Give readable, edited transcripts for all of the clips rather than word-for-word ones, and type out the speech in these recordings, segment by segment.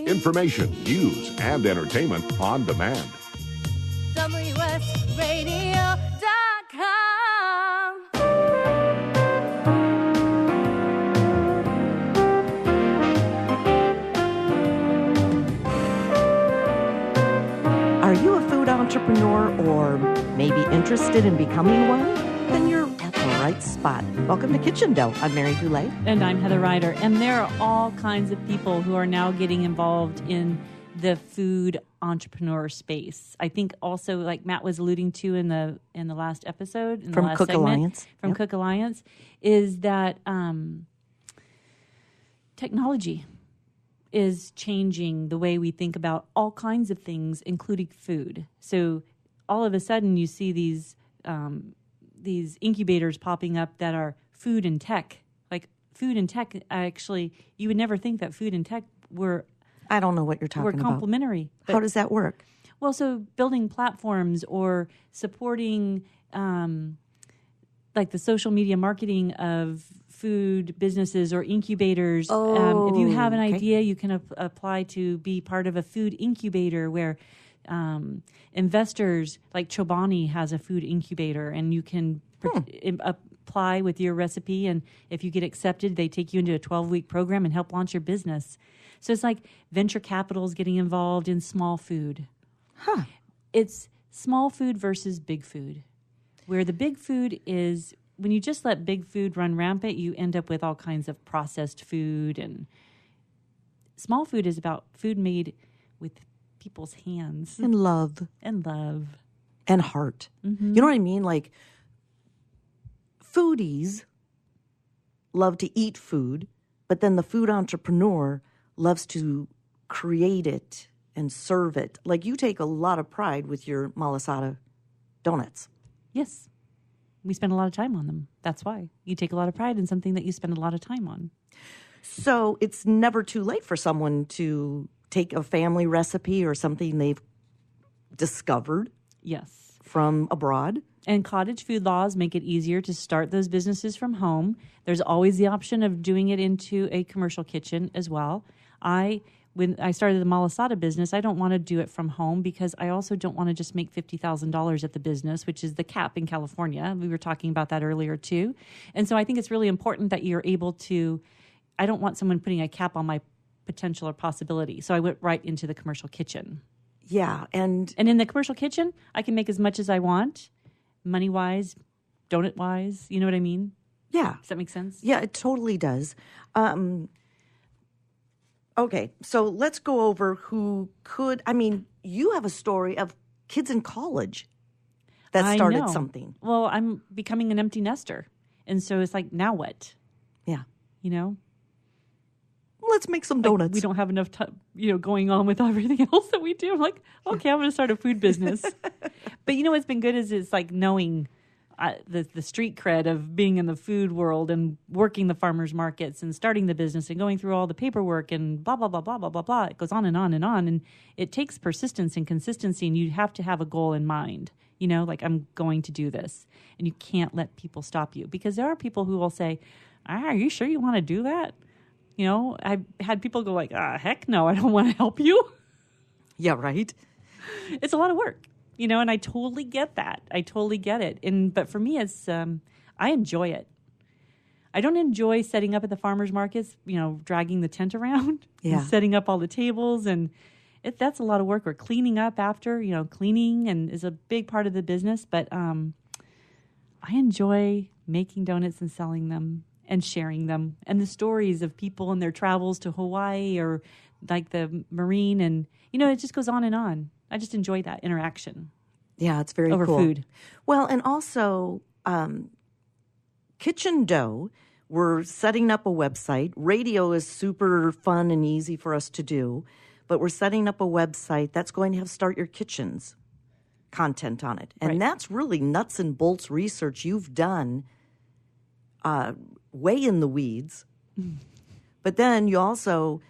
Information, news, and entertainment on demand. WSRadio.com. Are you a food entrepreneur or maybe interested in becoming one? Then you're at the right spot. Welcome to Kitchen Dough. I'm Mary Goulet. And I'm Heather Ryder. And there are all kinds of people who are now getting involved in the food entrepreneur space. I think also, like Matt was alluding to in the last episode, in From the last Cook segment, Alliance. from Yep. Cook Alliance, is that technology is changing the way we think about all kinds of things, including food. So all of a sudden, you see these incubators popping up that are food and tech. Like food and tech, actually, you would never think that food and tech were I don't know what you're talking about. complementary. How does that work? Well, so building platforms or supporting like the social media marketing of food businesses or incubators. If you have an idea, you can apply to be part of a food incubator where investors, like Chobani has a food incubator, and you can apply with your recipe. And if you get accepted, they take you into a 12-week program and help launch your business. So it's like venture capitals getting involved in small food. Huh. It's small food versus big food, where the big food is, when you just let big food run rampant, you end up with all kinds of processed food. And small food is about food made with people's hands. And love. And love. And heart. Mm-hmm. You know what I mean? Like, foodies love to eat food, but then the food entrepreneur loves to create it and serve it. Like, you take a lot of pride with your malasada donuts. Yes. We spend a lot of time on them. That's why. You take a lot of pride in something that you spend a lot of time on. So it's never too late for someone to take a family recipe or something they've discovered. Yes. From abroad. And cottage food laws make it easier to start those businesses from home. There's always the option of doing it into a commercial kitchen as well. When I started the malasada business, I don't want to do it from home because I also don't want to just make $50,000 at the business, which is the cap in California. We were talking about that earlier too. And so I think it's really important that you're able to, I don't want someone putting a cap on my potential or possibility. So I went right into the commercial kitchen. Yeah. And in the commercial kitchen, I can make as much as I want, money-wise, donut-wise. You know what I mean? Yeah. Does that make sense? Yeah, it totally does. Okay, so let's go over who could. I mean, you have a story of kids in college that started something. Well, I'm becoming an empty nester. And so it's like, now what? Yeah. You know? Let's make some donuts. Like, we don't have enough time, going on with everything else that we do. I'm like, okay, I'm going to start a food business. But you know what's been good is it's like knowing the street cred of being in the food world and working the farmers markets and starting the business and going through all the paperwork and blah, blah, blah, blah, blah, blah, blah. It goes on and on and on. And it takes persistence and consistency, and you have to have a goal in mind. Like, I'm going to do this. And you can't let people stop you, because there are people who will say, are you sure you want to do that? I've had people go like, heck no, I don't want to help you. Yeah, right. It's a lot of work. And I totally get that. I totally get it. But for me, it's I enjoy it. I don't enjoy setting up at the farmers markets, dragging the tent around, and setting up all the tables, and that's a lot of work. Or cleaning up after, cleaning and is a big part of the business. But I enjoy making donuts and selling them and sharing them, and the stories of people and their travels to Hawaii or like the marine, and it just goes on and on. I just enjoy that interaction. Yeah, it's very over cool. Food. Well, and also Kitchen Dough, we're setting up a website. Radio is super fun and easy for us to do, but we're setting up a website that's going to have Start Your Kitchens content on it. And that's really nuts and bolts research you've done way in the weeds. But then you also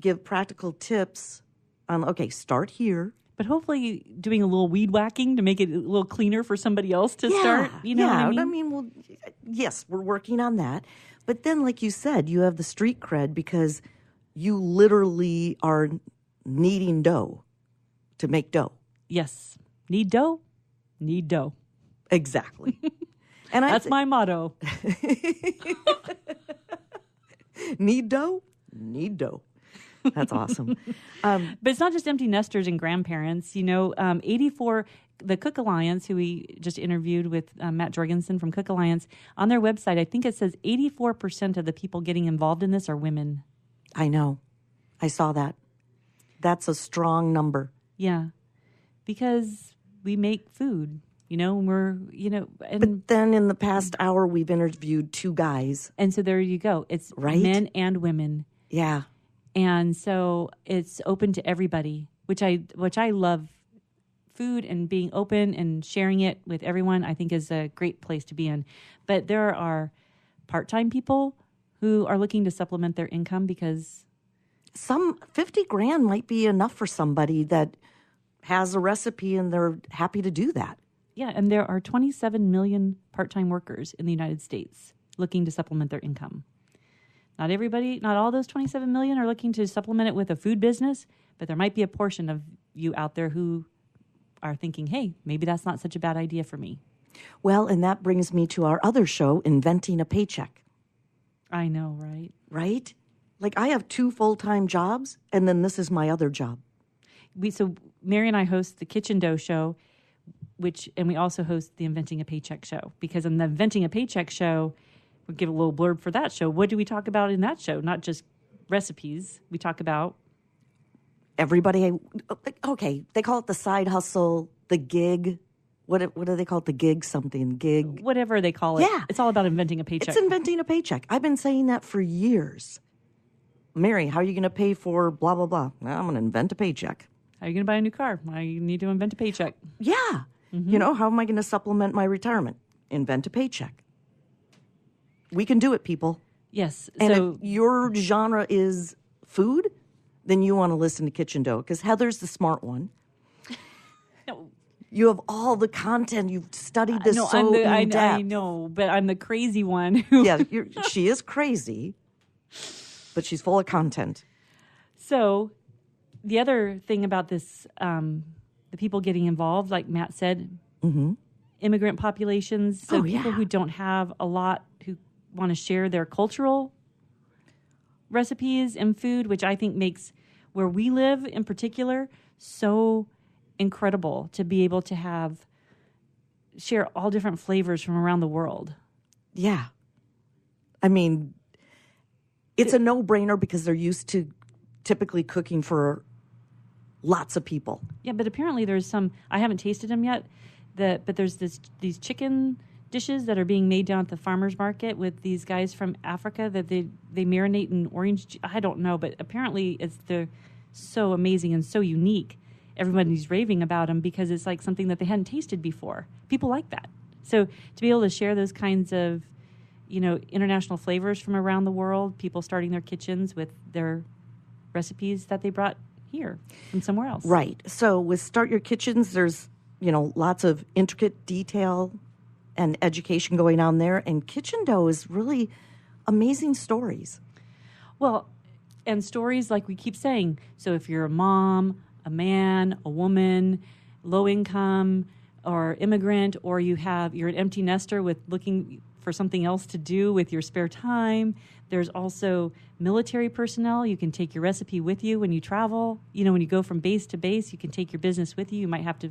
give practical tips on, start here. But hopefully doing a little weed whacking to make it a little cleaner for somebody else to start. You know what I mean? Yes, we're working on that. But then, like you said, you have the street cred because you literally are needing dough to make dough. Yes. Need dough? Need dough. Exactly. And that's my motto. Need dough? Need dough. That's awesome. But it's not just empty nesters and grandparents. 84, the Cook Alliance, who we just interviewed with Matt Jorgensen from Cook Alliance, on their website, I think it says 84% of the people getting involved in this are women. I know. I saw that. That's a strong number. Yeah. Because we make food, and we're, but then in the past hour, we've interviewed 2 guys. And so there you go. It's right? Men and women. Yeah. And so it's open to everybody, which I love. Food and being open and sharing it with everyone, I think, is a great place to be in. But there are part-time people who are looking to supplement their income because some $50,000 might be enough for somebody that has a recipe and they're happy to do that. Yeah, and there are 27 million part-time workers in the United States looking to supplement their income. Not everybody, not all those 27 million are looking to supplement it with a food business, but there might be a portion of you out there who are thinking, hey, maybe that's not such a bad idea for me. Well, and that brings me to our other show, Inventing a Paycheck. I know, right? Right? Like I have 2 full-time jobs, and then this is my other job. So Mary and I host the Kitchen Dough show, and we also host the Inventing a Paycheck show. Because in the Inventing a Paycheck show, we'll give a little blurb for that show. What do we talk about in that show? Not just recipes. We talk about everybody. Okay, they call it the side hustle, the gig. What do they call it? The gig something, gig. Whatever they call it. Yeah. It's all about inventing a paycheck. It's inventing a paycheck. I've been saying that for years. Mary, how are you going to pay for blah, blah, blah? Well, I'm going to invent a paycheck. How are you going to buy a new car? I need to invent a paycheck. Yeah. Mm-hmm. How am I going to supplement my retirement? Invent a paycheck. We can do it, people. Yes. And if your genre is food, then you want to listen to Kitchen Dough because Heather's the smart one. No. You have all the content. You've studied this in depth. I know, but I'm the crazy one. Yeah, she is crazy, but she's full of content. So the other thing about this, the people getting involved, like Matt said, immigrant populations, so people who don't have a lot, who want to share their cultural recipes and food, which I think makes where we live in particular so incredible to be able to share all different flavors from around the world. Yeah. I mean, it's a no-brainer because they're used to typically cooking for lots of people. Yeah, but apparently there's some, I haven't tasted them yet, but there's these chicken dishes that are being made down at the farmer's market with these guys from Africa that they marinate in orange. I don't know, but apparently they're so amazing and so unique. Everybody's raving about them because it's like something that they hadn't tasted before. People like that. So to be able to share those kinds of, international flavors from around the world, people starting their kitchens with their recipes that they brought here from somewhere else. Right. So with Start Your Kitchens, there's, lots of intricate detail and education going on there. And Kitchen Dough is really amazing stories. Well, and stories like we keep saying. So if you're a mom, a man, a woman, low income, or immigrant, or you're an empty nester with looking for something else to do with your spare time. There's also military personnel. You can take your recipe with you when you travel. When you go from base to base, you can take your business with you. You might have to,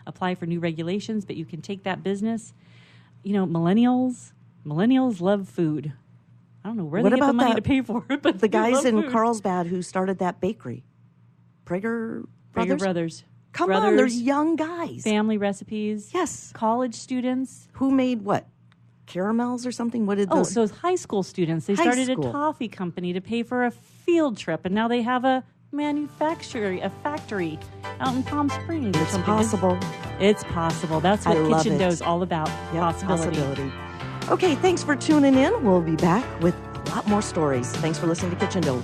apply for new regulations, but you can take that business. Millennials love food. I don't know where they get the money to pay for it, but the guys in Carlsbad who started that bakery, Prager Brothers. Come on, they're young guys. Family recipes. Yes. College students. Who made what? Caramels or something? What did those? So it's high school students. They started a toffee company to pay for a field trip, and now they have a factory out in Palm Springs. It's possible. It's possible. That's what Kitchen Dough is all about. Yep, possibility. Okay, thanks for tuning in. We'll be back with a lot more stories. Thanks for listening to Kitchen Dough.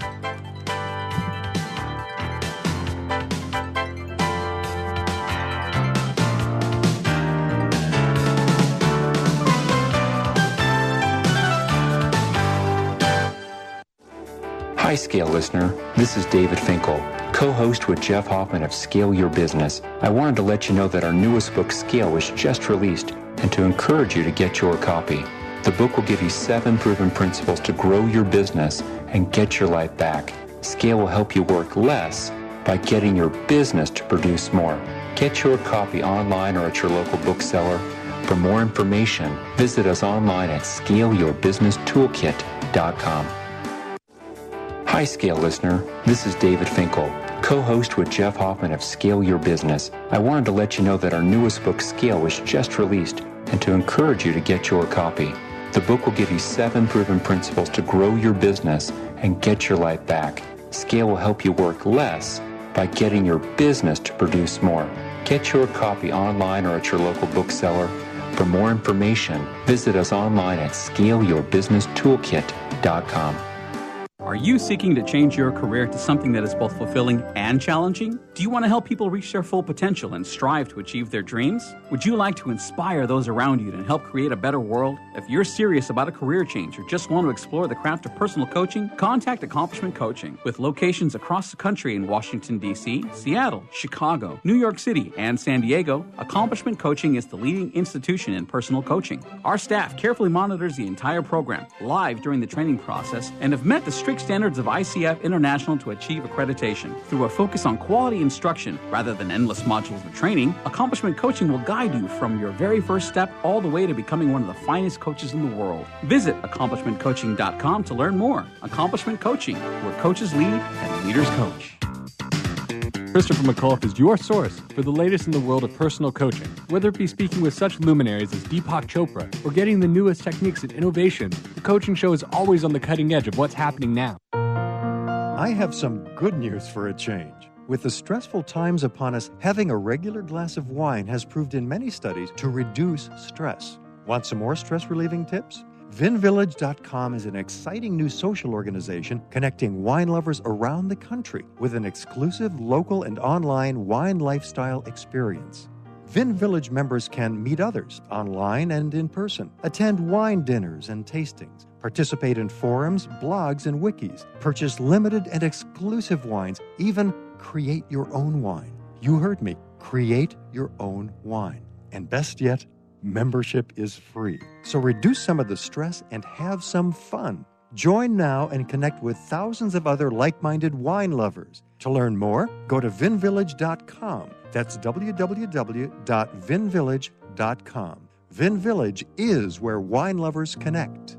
Hi, Scale listener. This is David Finkel, co-host with Jeff Hoffman of Scale Your Business. I wanted to let you know that our newest book, Scale, was just released and to encourage you to get your copy. The book will give you 7 proven principles to grow your business and get your life back. Scale will help you work less by getting your business to produce more. Get your copy online or at your local bookseller. For more information, visit us online at scaleyourbusinesstoolkit.com. Hi, Scale listener. This is David Finkel, co-host with Jeff Hoffman of Scale Your Business. I wanted to let you know that our newest book, Scale, was just released and to encourage you to get your copy. The book will give you 7 proven principles to grow your business and get your life back. Scale will help you work less by getting your business to produce more. Get your copy online or at your local bookseller. For more information, visit us online at scaleyourbusinesstoolkit.com. Are you seeking to change your career to something that is both fulfilling and challenging? Do you want to help people reach their full potential and strive to achieve their dreams? Would you like to inspire those around you and help create a better world? If you're serious about a career change or just want to explore the craft of personal coaching, contact Accomplishment Coaching. With locations across the country in Washington, D.C., Seattle, Chicago, New York City, and San Diego, Accomplishment Coaching is the leading institution in personal coaching. Our staff carefully monitors the entire program, live during the training process, and have met the strict standards of ICF International to achieve accreditation. Through a focus on quality instruction rather than endless modules of training, Accomplishment Coaching will guide you from your very first step all the way to becoming one of the finest coaches in the world. Visit accomplishmentcoaching.com to learn more. Accomplishment Coaching, where coaches lead and leaders coach. Christopher McAuliffe is your source for the latest in the world of personal coaching. Whether it be speaking with such luminaries as Deepak Chopra or getting the newest techniques and innovation, the coaching show is always on the cutting edge of what's happening now. I have some good news for a change. With the stressful times upon us, having a regular glass of wine has proved in many studies to reduce stress. Want some more stress-relieving tips? VinVillage.com is an exciting new social organization connecting wine lovers around the country with an exclusive local and online wine lifestyle experience. Vin Village members can meet others online and in person, attend wine dinners and tastings, participate in forums, blogs, and wikis, purchase limited and exclusive wines, even create your own wine. You heard me. Create your own wine. And best yet, membership is free. So reduce some of the stress and have some fun. Join now and connect with thousands of other like-minded wine lovers. To learn more, go to vinvillage.com. That's www.vinvillage.com. Vin Village is where wine lovers connect.